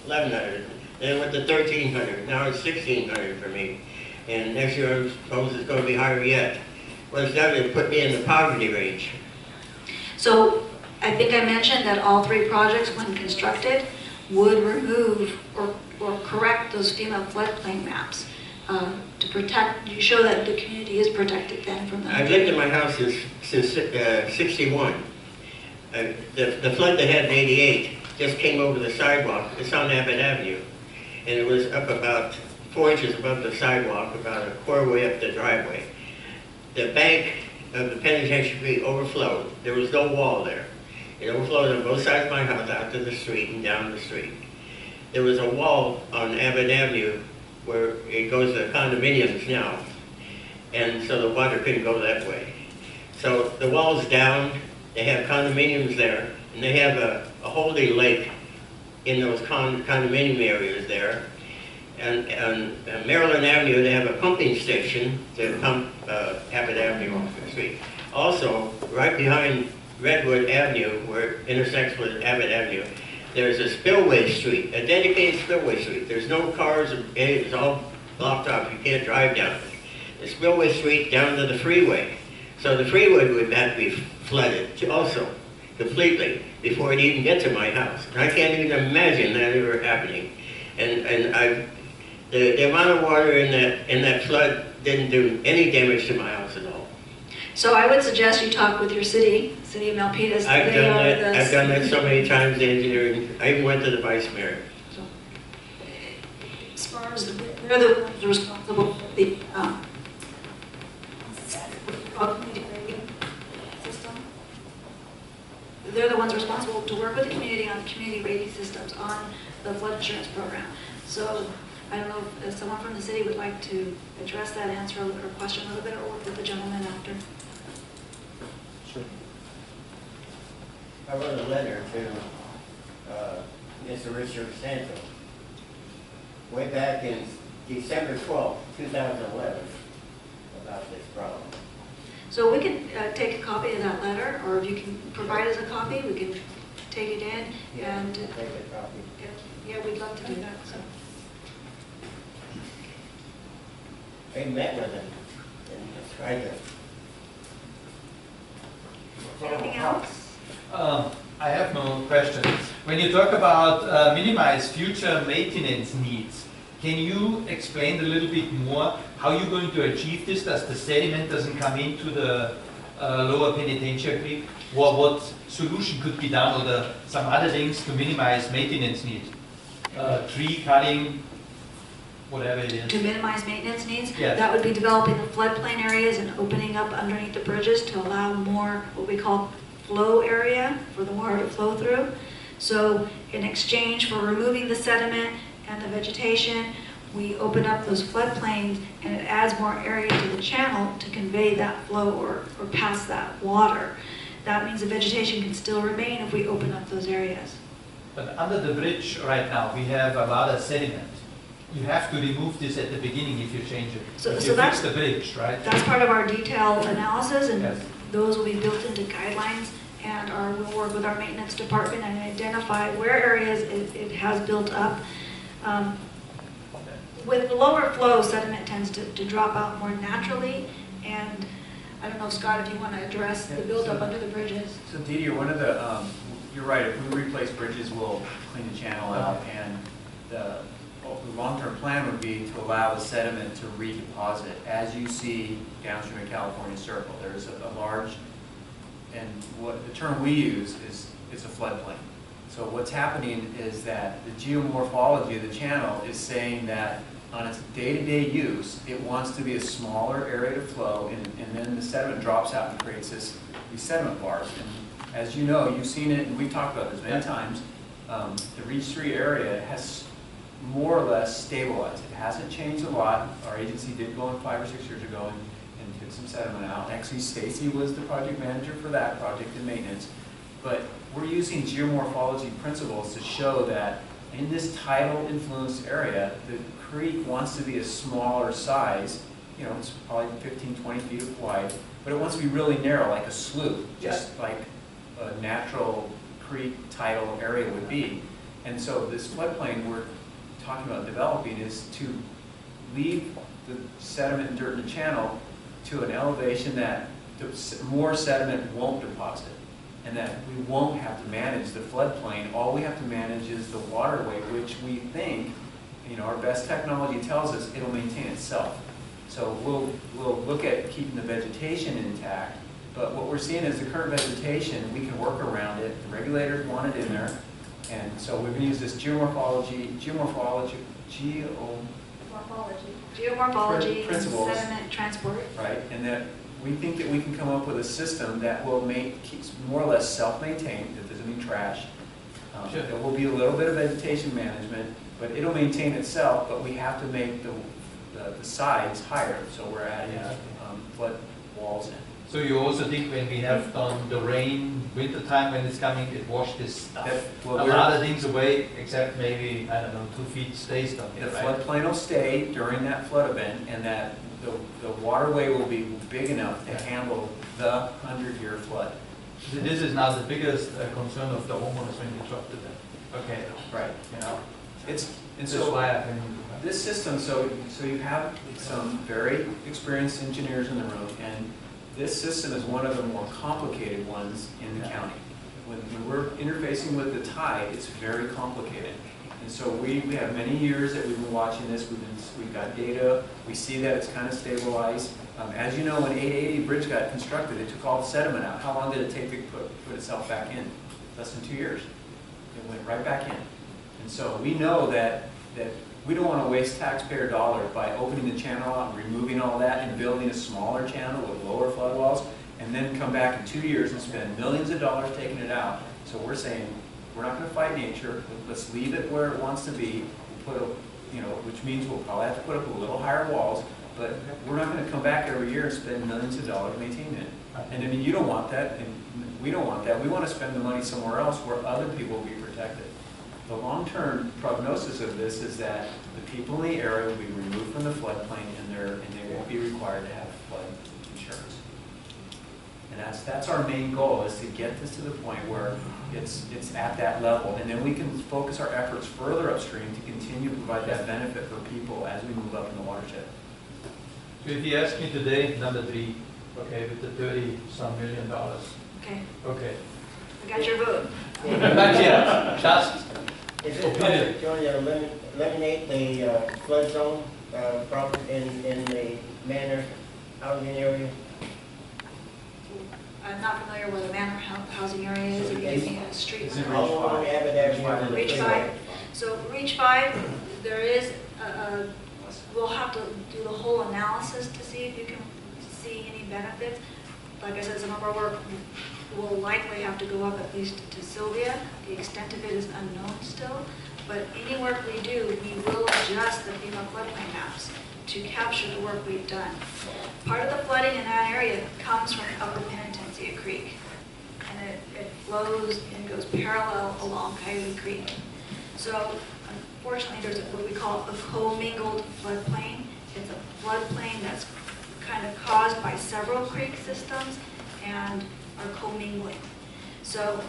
$1,100, then it went to $1,300, now it's $1,600 for me. And next year I suppose it's going to be higher yet. Well, it's done to put me in the poverty range. So I think I mentioned that all three projects, when constructed, would remove or correct those FEMA floodplain maps to protect, you show that the community is protected then from that. I've lived in my house since 61. The flood they had in '88 just came over the sidewalk. It's on Abbott Avenue. And it was up about 4 inches above the sidewalk, about a quarter way up the driveway. The bank of the Penitencia Creek overflowed. There was no wall there. It overflowed on both sides of my house, out to the street and down the street. There was a wall on Abbott Avenue where it goes to condominiums now. And so the water couldn't go that way. So the wall's down, they have condominiums there, and they have a holding lake in those condominium areas there. And on Maryland Avenue, they have a pumping station to pump Abbott Avenue off the street. Also, right behind Redwood Avenue, where it intersects with Abbott Avenue, there's a spillway street, a dedicated spillway street. There's no cars, it's all blocked off, you can't drive down it. The spillway street down to the freeway. So the freeway would have to be flooded also, completely, before it even gets to my house. And I can't even imagine that ever happening. And the amount of water in that flood didn't do any damage to my house at all. So I would suggest you talk with your city of Milpitas. I've done that so many times, the engineering. I even went to the vice mayor. So, as far as they're the ones responsible for the community rating system. They're the ones responsible to work with the community on community rating systems on the flood insurance program. So I don't know if someone from the city would like to address that, answer or question a little bit, or work with the gentleman after. Sure. I wrote a letter to Mr. Richard Santo way back in December 12, 2011 about this problem. So we can take a copy of that letter, or if you can provide us a copy, we can take it in and Take a copy. yeah, we'd love to do that. So. I met with him and tried to. Anything else? I have no question. When you talk about minimize future maintenance needs, can you explain a little bit more how you're going to achieve this, that the sediment doesn't come into the lower Penitencia Creek? What solution could be done, or some other things to minimize maintenance needs? Tree cutting, whatever it is. To minimize maintenance needs, Yes. that would be developing the floodplain areas and opening up underneath the bridges to allow more what we call flow area for the water to flow through. So in exchange for removing the sediment and the vegetation, we open up those floodplains, and it adds more area to the channel to convey that flow or pass that water. That means the vegetation can still remain if we open up those areas. But under the bridge right now, we have a lot of sediment. You have to remove this at the beginning if you change it. So if you that's- fix the bridge, right? That's part of our detailed analysis, and Yes. those will be built into guidelines, and we'll work with our maintenance department and identify where areas it has built up. With lower flow, sediment tends to drop out more naturally, and I don't know, Scott, if you want to address the buildup under the bridges. So Didier, one of the, you're right, if we replace bridges, we'll clean the channel out, and the long-term plan would be to allow the sediment to redeposit. As you see downstream of California Circle, there's a large, and what the term we use is it's a floodplain. So what's happening is that the geomorphology of the channel is saying that on its day-to-day use, it wants to be a smaller area to flow, and then the sediment drops out and creates these sediment bars. And as you know, you've seen it, and we've talked about this many times, the Reach 3 area has more or less stabilized. It hasn't changed a lot. Our agency did go in 5 or 6 years ago and took some sediment out. Actually, Stacy was the project manager for that project in maintenance. But we're using geomorphology principles to show that in this tidal influenced area, the creek wants to be a smaller size. You know, it's probably 15, 20 feet wide, but it wants to be really narrow, like a slough, just like a natural creek tidal area would be. And so this floodplain we're talking about developing is to leave the sediment and dirt in the channel to an elevation that more sediment won't deposit, and that we won't have to manage the floodplain. All we have to manage is the waterway, which we think, you know, our best technology tells us it'll maintain itself. So we'll look at keeping the vegetation intact, but what we're seeing is the current vegetation, we can work around it. The regulators want it in there, And so we're going to use this geomorphology, Geomorphology, Principles. sediment transport. right? And that we think that we can come up with a system that will keeps more or less self-maintained, that doesn't mean trash. Sure. There will be a little bit of vegetation management, but it'll maintain itself, but we have to make the sides higher, so we're adding flood walls in. So you also think when we have done the rain, winter time when it's coming, it washed this stuff, Well, a lot of things away, except maybe, I don't know, 2 feet stays down The here, right? floodplain will stay during that flood event, and that the waterway will be big enough to handle the 100-year flood. This is now the biggest concern of the homeowners when you talk to them. Okay, Right. you know, And this is so why I think. this system, so you have some very experienced engineers in the room, and this system is one of the more complicated ones in the county. When we're interfacing with the tide, it's very complicated. And so we have many years that we've been watching this. We've got data. We see that it's kind of stabilized. As you know, when 880 Bridge got constructed, it took all the sediment out. How long did it take to put itself back in? Less than 2 years. It went right back in. And so we know that we don't want to waste taxpayer dollars by opening the channel out and removing all that and building a smaller channel with lower flood walls, and then come back in 2 years and spend millions of dollars taking it out. So we're saying, we're not going to fight nature. Let's leave it where it wants to be. Which means we'll probably have to put up a little higher walls, but we're not going to come back every year and spend millions of dollars maintaining it. And I mean, you don't want that, and we don't want that. We want to spend the money somewhere else where other people will be protected. The long-term prognosis of this is that the people in the area will be removed from the floodplain, and they won't be required to have flood insurance. And that's our main goal, is to get this to the point where it's at that level, and then we can focus our efforts further upstream to continue to provide that benefit for people as we move up in the watershed. So if you ask me today, number 3, okay, with the $30-some million. Okay, Okay. I got your vote. Not yet, just Is this opinion. project going to eliminate the flood zone problem in the manor housing area? I'm not familiar where the manor housing area is. If you give me a street It's in number. All along Abbott Avenue. Reach 5. So Reach 5, there is, we'll have to do the whole analysis to see if you can see any benefits. Like I said, some of our work will likely have to go up at least to Sylvia. The extent of it is unknown still. But any work we do, we will adjust the FEMA floodplain maps to capture the work we've done. Part of the flooding in that area comes from upper Penitencia Creek. And it flows and goes parallel along Coyote Creek. So unfortunately, there's what we call a commingled floodplain. It's a floodplain that's kind of caused by several creek systems and are commingling. So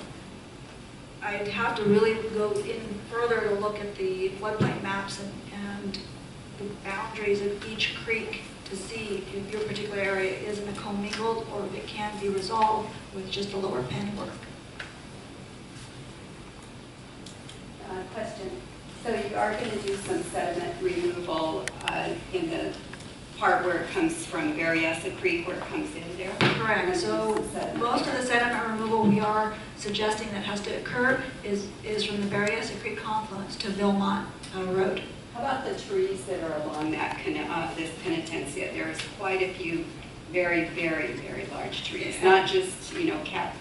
I'd have to really go in further to look at the floodplain maps and the boundaries of each creek to see if your particular area is in a commingled or if it can be resolved with just a lower pen work. Question. So you are going to do some sediment removal in the part where it comes from Berryessa Creek, where it comes in there? Correct. So most of the sediment removal we are suggesting that has to occur is from the Berryessa Creek confluence to Vilmont Road. How about the trees that are along that this Penitencia? There's quite a few very, very, very large trees, not just, cap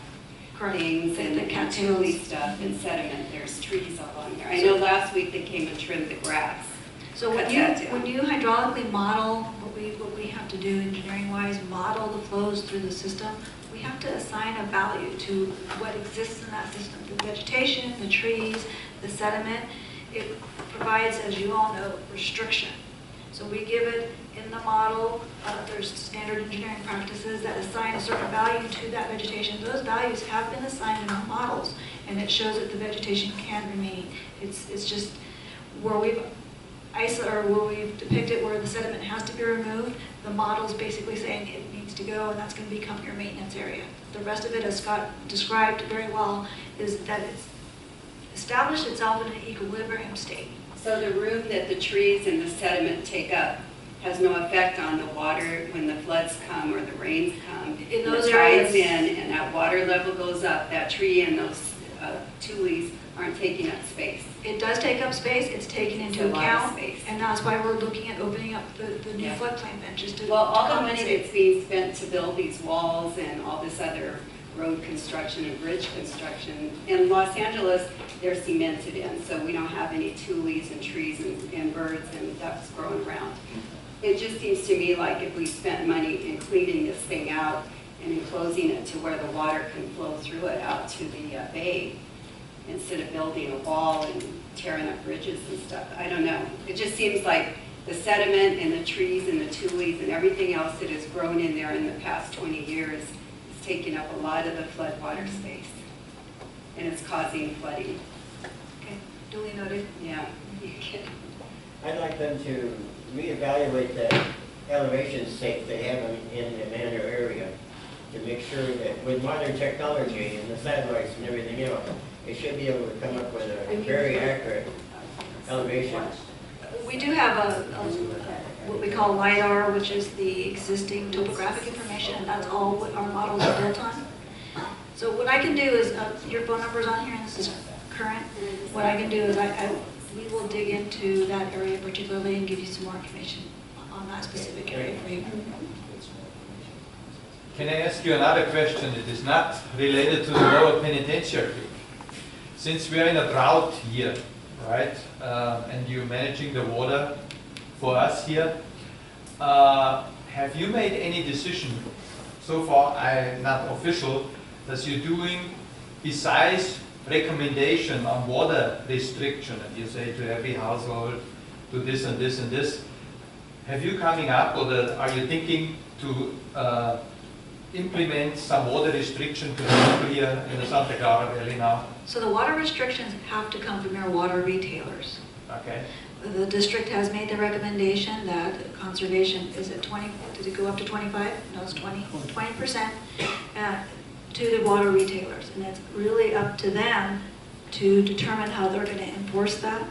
things and the cattails stuff and sediment. There's trees along there. I know last week they came and trimmed the grass. So when you hydraulically model, what we have to do engineering-wise, model the flows through the system, we have to assign a value to what exists in that system. The vegetation, the trees, the sediment. It provides, as you all know, restriction. So we give it in the model, there's standard engineering practices that assign a certain value to that vegetation. Those values have been assigned in our models, and it shows that the vegetation can remain. It's just where we've depicted where the sediment has to be removed, the model's basically saying it needs to go, and that's going to become your maintenance area. The rest of it, as Scott described very well, is that it's established itself in an equilibrium state. So the room that the trees and the sediment take up has no effect on the water when the floods come or the rains come. In those the tides areas, in and that water level goes up, that tree and those tules aren't taking up space. It does take up space, it's taken into It's a lot of account, space. and that's why we're looking at opening up the new Yeah. floodplain benches to Well, all the money compensate. that's being spent to build these walls and all this other road construction and bridge construction, in Los Angeles, they're cemented in, so we don't have any tules and trees and birds and ducks growing around. It just seems to me like if we spent money in cleaning this thing out and enclosing it to where the water can flow through it out to the bay, instead of building a wall and tearing up bridges and stuff, I don't know. It just seems like the sediment and the trees and the tules and everything else that has grown in there in the past 20 years is taking up a lot of the floodwater space. And it's causing flooding. Okay, duly noted. Yeah, you can. I'd like them to reevaluate the elevation stakes they have in the Manor area to make sure that with modern technology and the satellites and everything else, they should be able to come up with a very accurate elevation. We do have what we call LiDAR, which is the existing topographic information, and that's all what our models are built on. So what I can do is, your phone number's on here, and this is current. What I can do is we will dig into that area particularly and give you some more information on that specific area for you. Can I ask you another question? It is not related to the lower penitentiary. Since we are in a drought here, right, and you're managing the water for us here, have you made any decision so far, not official, that you're doing besides recommendation on water restriction, and you say to every household, do this and this and this, have you coming up, or are you thinking to implement some water restriction to the people here in the Santa Clara Valley now? So the water restrictions have to come from your water retailers. Okay. The district has made the recommendation that conservation is at 20, did it go up to 25? No, it's 20% to the water retailers. And it's really up to them to determine how they're going to enforce that.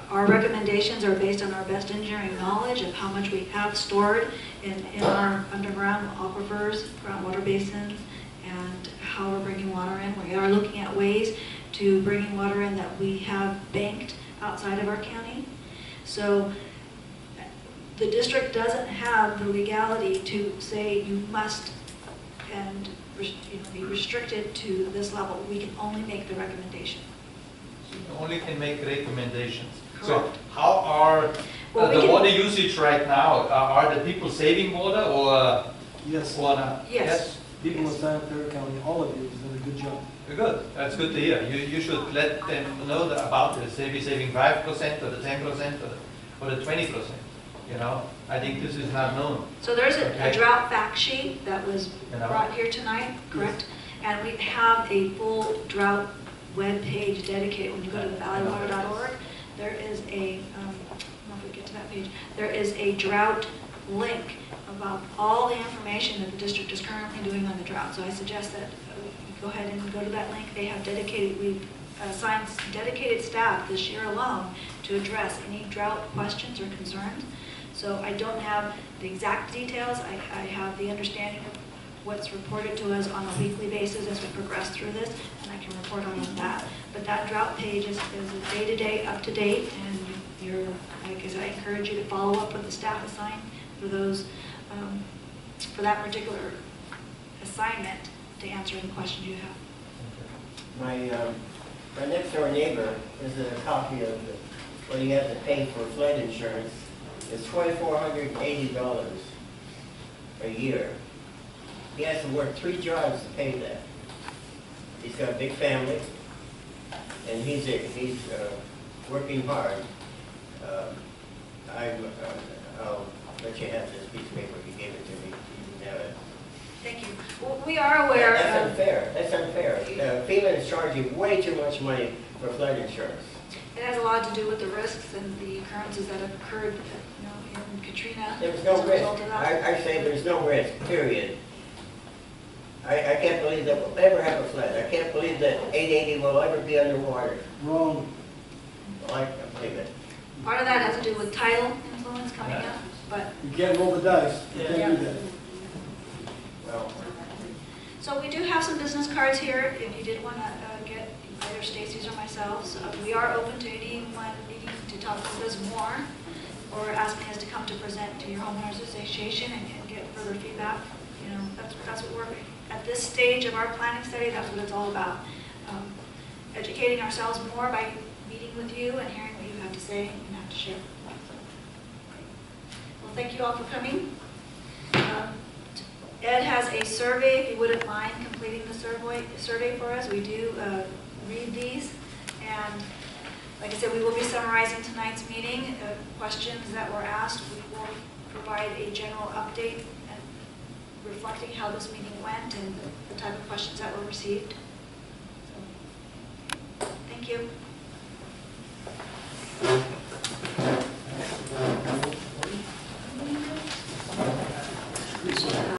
Our recommendations are based on our best engineering knowledge of how much we have stored in our underground aquifers, groundwater basins, and how we're bringing water in. We are looking at ways to bringing water in that we have banked outside of our county. So the district doesn't have the legality to say you must and be restricted to this level. We can only make the recommendation. You only can make recommendations. Correct. So how are Well, we the can- water usage right now? Are the people saving water or Yes, not? Yes. people in Santa Clara County, all of you, have done a good job. Good. That's good to hear. You should let them know about this. Maybe saving 5% or the 10% or the 20%. You know, I think this is not known. So there's a Okay. drought fact sheet that was You know. brought here tonight, correct? And we have a full drought web page dedicated. When you go to the valleywater.org, there is a, I don't know if we get to that page, there is a drought link about all the information that the district is currently doing on the drought. So I suggest that you go ahead and go to that link. They have we've assigned dedicated staff this year alone to address any drought questions or concerns. So I don't have the exact details. I have the understanding of what's reported to us on a weekly basis as we progress through this, and I can report on that. But that drought page is a day-to-day, up-to-date, and you're, like I said, I encourage you to follow up with the staff assigned for those, for that particular assignment to answer any questions you have. My next door neighbor is a copy of what he has to pay for flood insurance. It's $2,480 a year. He has to work 3 jobs to pay that. He's got a big family, and he's working hard. I'll let you have this piece of paper. He gave it to me. You can have it. Thank you. Well, we are aware That's of, unfair. That's unfair. FEMA is charging way too much money for flood insurance. it has a lot to do with the risks and the occurrences that have occurred, in Katrina. There's as no a risk. result of that. I say there's no risk, period. I can't believe that we'll ever have a flood. I can't believe that 880 will ever be underwater. Wrong. I can't believe it. Part of that has to do with tidal influence coming up, but, You can't roll the dice. You can't do that. Well, so we do have some business cards here, if you did want to get either Stacy's or myself. So we are open to anyone needing to talk with us more or asking us to come to present to your homeowners association and get further feedback. You know, that's what we're, at this stage of our planning study, that's what it's all about. Educating ourselves more by meeting with you and hearing what you have to say and have to share. Well, thank you all for coming. Ed has a survey, if you wouldn't mind completing the survey for us. We do read these, and like I said, we will be summarizing tonight's meeting. Questions that were asked, we will provide a general update and reflecting how this meeting went and the type of questions that were received. So, thank you.